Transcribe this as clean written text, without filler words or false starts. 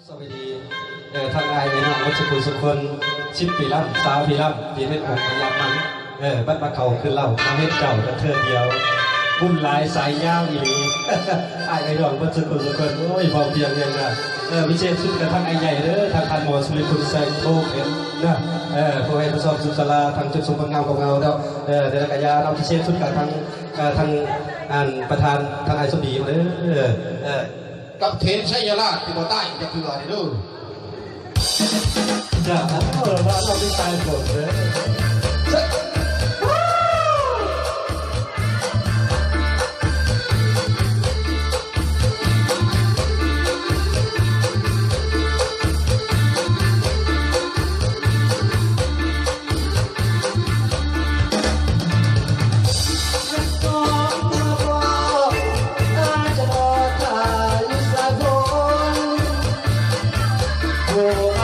สวัสดีทางไอเนาะวัชกุลสุคนชิปปีล่ำสาวปีล่ำปีเม็ดอกพยักมันบัดมาเขาคือเล่ามาเม็ดเก่ากันเธอเดียวบุญหลายสายยาวอีหลีไอเนาะวัชกุลสุคนโอ้ยพอเพียงเนี่ยนะวิเศษสุดกับทางไอใหญ่เด้อทางพันหมอสุริคุณแสงโตเป็นนะผู้ให้ประสบสุขสลาทางจุดสมบัติเงาของเงาแล้วเดลกายาเราพิเศษสุดกับทางอ่านประธานทางไอสุดีมาเด้อกับเทนชัยราชที่บ่ใต้จะคืออะไรดูจะเราไม่ตายหมดเลยโอ้